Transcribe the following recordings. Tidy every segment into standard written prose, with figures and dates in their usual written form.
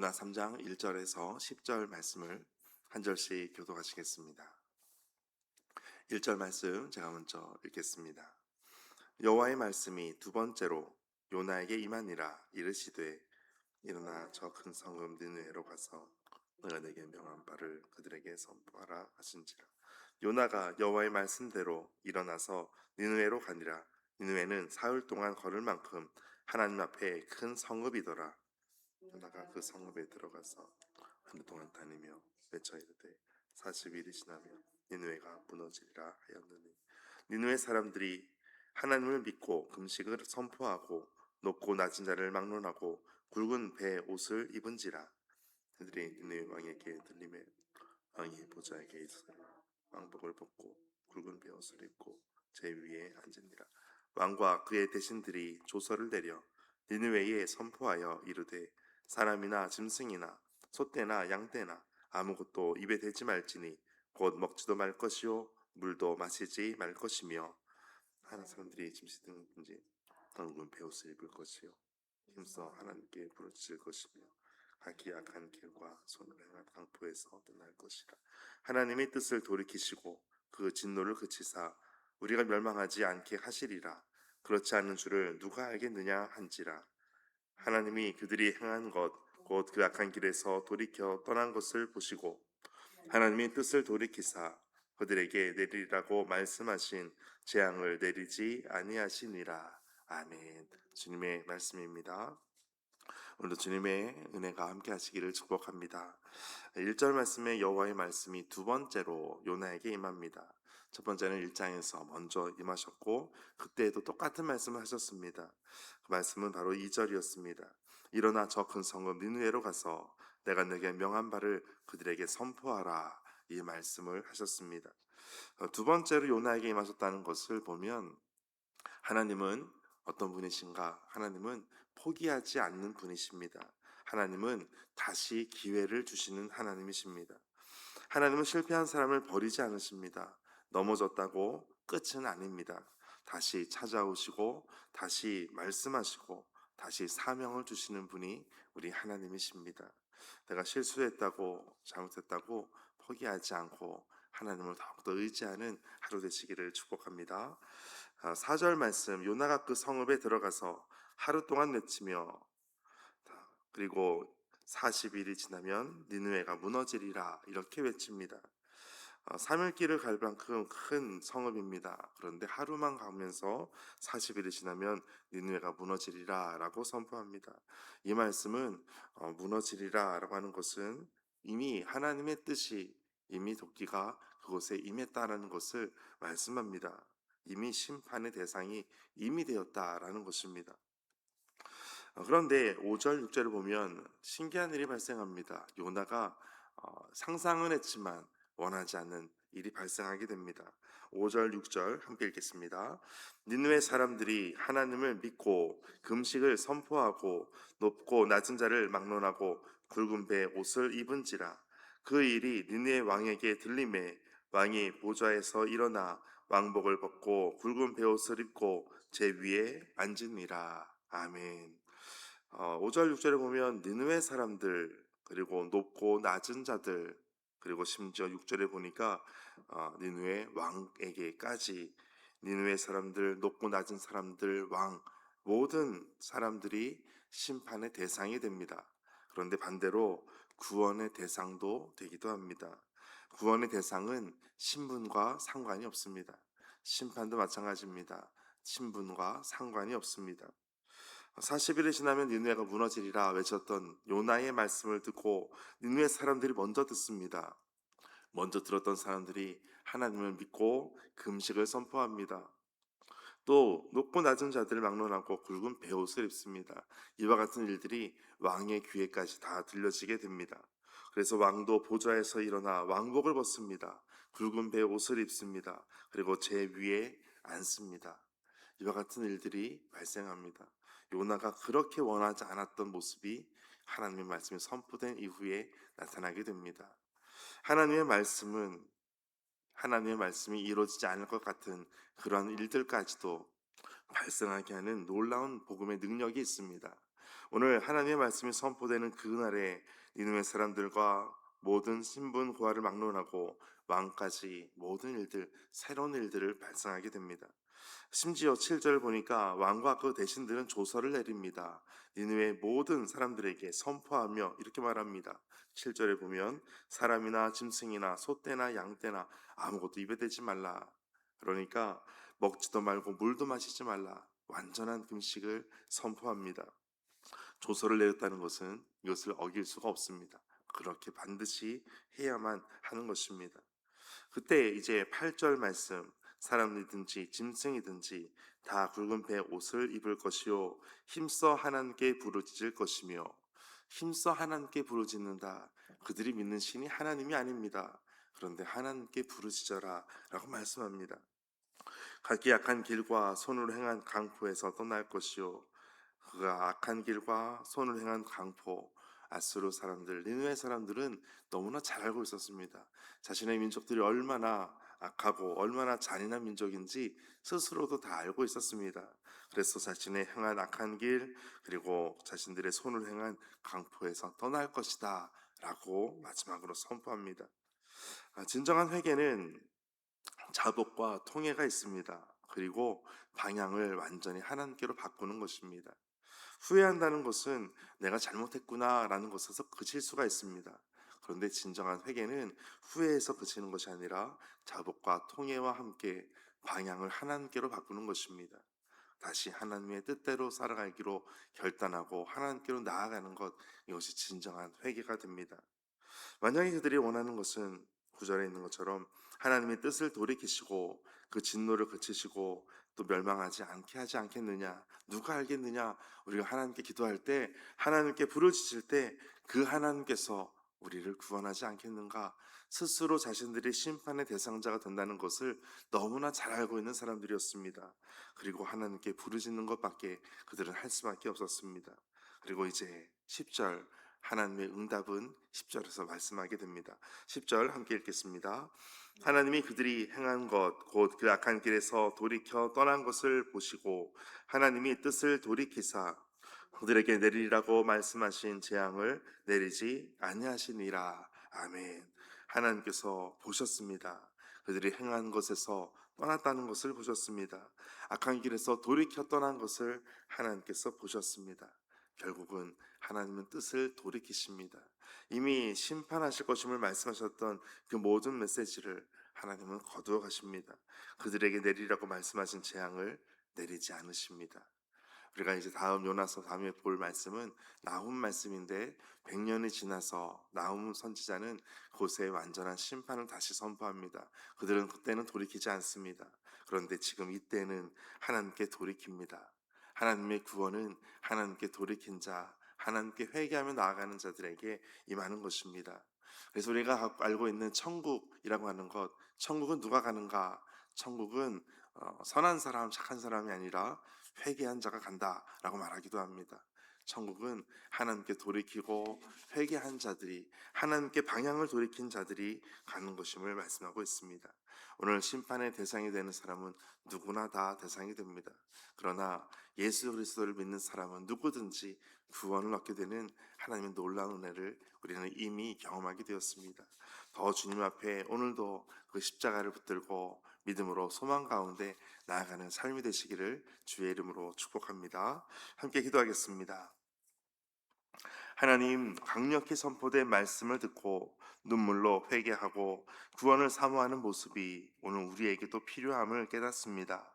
요나 3장 1절에서 10절 말씀을 한 절씩 교독하시겠습니다. 1절 말씀 제가 먼저 읽겠습니다. 여호와의 말씀이 두 번째로 요나에게 임하니라. 이르시되 일어나 저 큰 성읍 니느웨로 가서 내가 내게 명한 바를 그들에게 선포하라 하신지라. 요나가 여호와의 말씀대로 일어나서 니느웨로 가니라. 니느웨는 사흘 동안 걸을 만큼 하나님 앞에 큰 성읍이더라. 요나가 그 성읍에 들어가서 하루 동안 다니며 외쳐 이르되 40일이 지나면 니느웨가 무너지리라 하였느니, 니느웨 사람들이 하나님을 믿고 금식을 선포하고 높고 낮은 자를 막론하고 굵은 배 옷을 입은지라. 그들이 니느웨 왕에게 들림에 왕이 보좌에게 있으니 왕복을 벗고 굵은 배 옷을 입고 제 위에 앉으니라. 왕과 그의 대신들이 조서를 내려 니느웨에 선포하여 이르되 사람이나 짐승이나 소떼나 양떼나 아무것도 입에 대지 말지니 곧 먹지도 말 것이요 물도 마시지 말 것이며, 하나 사람들이 짐승든지 굵은 베옷을 입을 것이요 힘써 하나님께 부르짖을 것이며 각기 악한 길과 손을 행한 강포에서 떠날 것이라. 하나님의 뜻을 돌이키시고 그 진노를 그치사 우리가 멸망하지 않게 하시리라. 그렇지 않은 줄을 누가 알겠느냐 한지라. 하나님이 그들이 행한 것 곧 그 악한 길에서 돌이켜 떠난 것을 보시고 하나님의 뜻을 돌이키사 그들에게 내리라고 말씀하신 재앙을 내리지 아니하시니라. 아멘. 주님의 말씀입니다. 오늘도 주님의 은혜가 함께 하시기를 축복합니다. 1절 말씀에 여호와의 말씀이 두 번째로 요나에게 임합니다. 첫 번째는 1장에서 먼저 임하셨고 그때에도 똑같은 말씀을 하셨습니다. 그 말씀은 바로 2절이었습니다. 일어나 저 큰 성읍 니느웨로 가서 내가 내게 명한 바를 그들에게 선포하라. 이 말씀을 하셨습니다. 두 번째로 요나에게 임하셨다는 것을 보면 하나님은 어떤 분이신가? 하나님은 포기하지 않는 분이십니다. 하나님은 다시 기회를 주시는 하나님이십니다. 하나님은 실패한 사람을 버리지 않으십니다. 넘어졌다고 끝은 아닙니다. 다시 찾아오시고 다시 말씀하시고 다시 사명을 주시는 분이 우리 하나님이십니다. 내가 실수했다고 잘못했다고 포기하지 않고 하나님을 더욱더 의지하는 하루 되시기를 축복합니다. 4절 말씀, 요나가 그 성읍에 들어가서 하루 동안 외치며 그리고 40일이 지나면 니느웨가 무너지리라 이렇게 외칩니다. 3일길을 갈 만큼 큰 성읍입니다. 그런데 하루만 가면서 40일이 지나면 니느웨가 무너지리라 라고 선포합니다. 이 말씀은 무너지리라 라고 하는 것은 이미 하나님의 뜻이 이미 도끼가 그곳에 임했다라는 것을 말씀합니다. 이미 심판의 대상이 이미 되었다라는 것입니다. 그런데 5절, 6절을 보면 신기한 일이 발생합니다. 요나가 상상은 했지만 원하지 않는 일이 발생하게 됩니다. 5절, 6절 함께 읽겠습니다. 니느웨 사람들이 하나님을 믿고 금식을 선포하고 높고 낮은 자를 막론하고 굵은 배 옷을 입은지라. 그 일이 니느웨 왕에게 들림에 왕이 보좌에서 일어나 왕복을 벗고 굵은 베옷을 입고 제 위에 앉으니라. 아멘. 5절 6절에 보면 니느웨 사람들 그리고 높고 낮은 자들 그리고 심지어 6절에 보니까 니느웨 왕에게까지 니느웨 사람들 높고 낮은 사람들 왕 모든 사람들이 심판의 대상이 됩니다. 그런데 반대로 구원의 대상도 되기도 합니다. 구원의 대상은 신분과 상관이 없습니다. 심판도 마찬가지입니다. 신분과 상관이 없습니다. 40일이 지나면 니느웨가 무너지리라 외쳤던 요나의 말씀을 듣고 니느웨 사람들이 먼저 듣습니다. 먼저 들었던 사람들이 하나님을 믿고 금식을 선포합니다. 또 높고 낮은 자들을 막론하고 굵은 베옷을 입습니다. 이와 같은 일들이 왕의 귀에까지 다 들려지게 됩니다. 그래서 왕도 보좌에서 일어나 왕복을 벗습니다. 굵은 베옷을 입습니다. 그리고 제 위에 앉습니다. 이와 같은 일들이 발생합니다. 요나가 그렇게 원하지 않았던 모습이 하나님의 말씀이 선포된 이후에 나타나게 됩니다. 하나님의 말씀이 이루어지지 않을 것 같은 그러한 일들까지도 발생하게 하는 놀라운 복음의 능력이 있습니다. 오늘 하나님의 말씀이 선포되는 그날에 니느웨 사람들과 모든 신분 고하를 막론하고 왕까지 모든 일들, 새로운 일들을 발생하게 됩니다. 심지어 7절 보니까 왕과 그 대신들은 조서를 내립니다. 니느웨 모든 사람들에게 선포하며 이렇게 말합니다. 7절에 보면 사람이나 짐승이나 소떼나 양떼나 아무것도 입에 대지 말라. 그러니까 먹지도 말고 물도 마시지 말라. 완전한 금식을 선포합니다. 조서를 내렸다는 것은 이것을 어길 수가 없습니다. 그렇게 반드시 해야만 하는 것입니다. 그때 이제 8절 말씀, 사람이든지 짐승이든지 다 굵은 배 옷을 입을 것이요 힘써 하나님께 부르짖을 것이며. 힘써 하나님께 부르짖는다. 그들이 믿는 신이 하나님이 아닙니다. 그런데 하나님께 부르짖어라 라고 말씀합니다. 각기 악한 길과 손으로 행한 강포에서 떠날 것이요 그가 악한 길과 손을 행한 강포. 아수르 사람들, 니느웨 사람들은 너무나 잘 알고 있었습니다. 자신의 민족들이 얼마나 악하고 얼마나 잔인한 민족인지 스스로도 다 알고 있었습니다. 그래서 자신의 행한 악한 길 그리고 자신들의 손을 행한 강포에서 떠날 것이다 라고 마지막으로 선포합니다. 진정한 회개는 자복과 통회가 있습니다. 그리고 방향을 완전히 하나님께로 바꾸는 것입니다. 후회한다는 것은 내가 잘못했구나 라는 것에서 그칠 수가 있습니다. 그런데 진정한 회개는 후회에서 그치는 것이 아니라 자복과 통회와 함께 방향을 하나님께로 바꾸는 것입니다. 다시 하나님의 뜻대로 살아가기로 결단하고 하나님께로 나아가는 것, 이것이 진정한 회개가 됩니다. 만약에 그들이 원하는 것은 9절에 있는 것처럼 하나님의 뜻을 돌이키시고 그 진노를 그치시고 또 멸망하지 않게 하지 않겠느냐. 누가 알겠느냐. 우리가 하나님께 기도할 때, 하나님께 부르짖을 때 그 하나님께서 우리를 구원하지 않겠는가. 스스로 자신들이 심판의 대상자가 된다는 것을 너무나 잘 알고 있는 사람들이었습니다. 그리고 하나님께 부르짖는 것밖에 그들은 할 수밖에 없었습니다. 그리고 이제 10절, 하나님의 응답은 10절에서 말씀하게 됩니다. 10절 함께 읽겠습니다. 하나님이 그들이 행한 것 곧 그 악한 길에서 돌이켜 떠난 것을 보시고 하나님이 뜻을 돌이키사 그들에게 내리라고 말씀하신 재앙을 내리지 아니하시니라. 아멘. 하나님께서 보셨습니다. 그들이 행한 것에서 떠났다는 것을 보셨습니다. 악한 길에서 돌이켜 떠난 것을 하나님께서 보셨습니다. 결국은 하나님은 뜻을 돌이키십니다. 이미 심판하실 것임을 말씀하셨던 그 모든 메시지를 하나님은 거두어 가십니다. 그들에게 내리라고 말씀하신 재앙을 내리지 않으십니다. 우리가 이제 다음 요나서 다음에 볼 말씀은 나훔 말씀인데 100년이 지나서 나훔 선지자는 곳에 완전한 심판을 다시 선포합니다. 그들은 그때는 돌이키지 않습니다. 그런데 지금 이때는 하나님께 돌이킵니다. 하나님의 구원은 하나님께 돌이킨 자, 하나님께 회개하며 나아가는 자들에게 임하는 것입니다. 그래서 우리가 알고 있는 천국이라고 하는 것, 천국은 누가 가는가? 천국은 선한 사람, 착한 사람이 아니라 회개한 자가 간다라고 말하기도 합니다. 천국은 하나님께 돌이키고 회개한 자들이, 하나님께 방향을 돌이킨 자들이 가는 것임을 말씀하고 있습니다. 오늘 심판의 대상이 되는 사람은 누구나 다 대상이 됩니다. 그러나 예수 그리스도를 믿는 사람은 누구든지 구원을 얻게 되는 하나님의 놀라운 은혜를 우리는 이미 경험하게 되었습니다. 더 주님 앞에 오늘도 그 십자가를 붙들고 믿음으로 소망 가운데 나아가는 삶이 되시기를 주의 이름으로 축복합니다. 함께 기도하겠습니다. 하나님, 강력히 선포된 말씀을 듣고 눈물로 회개하고 구원을 사모하는 모습이 오늘 우리에게도 필요함을 깨닫습니다.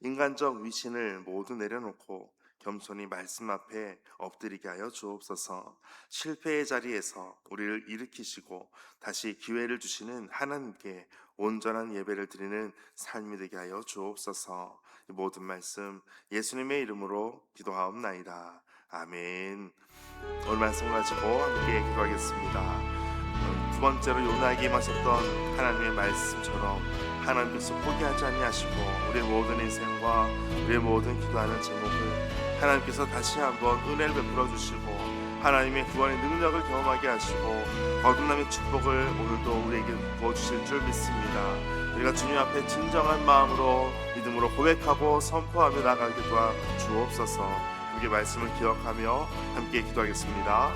인간적 위신을 모두 내려놓고 겸손히 말씀 앞에 엎드리게 하여 주옵소서. 실패의 자리에서 우리를 일으키시고 다시 기회를 주시는 하나님께 온전한 예배를 드리는 삶이 되게 하여 주옵소서. 이 모든 말씀 예수님의 이름으로 기도하옵나이다. 아멘. 오늘 말씀 가지고 함께 기도하겠습니다. 두 번째로 요나에게 임하셨던 하나님의 말씀처럼 하나님께서 포기하지 아니하시고 우리의 모든 인생과 우리의 모든 기도하는 제목을 하나님께서 다시 한번 은혜를 베풀어 주시고 하나님의 구원의 능력을 경험하게 하시고 거듭남의 축복을 오늘도 우리에게 부어주실 줄 믿습니다. 우리가 주님 앞에 진정한 마음으로 믿음으로 고백하고 선포하며 나가게 도와 주옵소서. 약속의 말씀을 기억하며 함께 기도하겠습니다.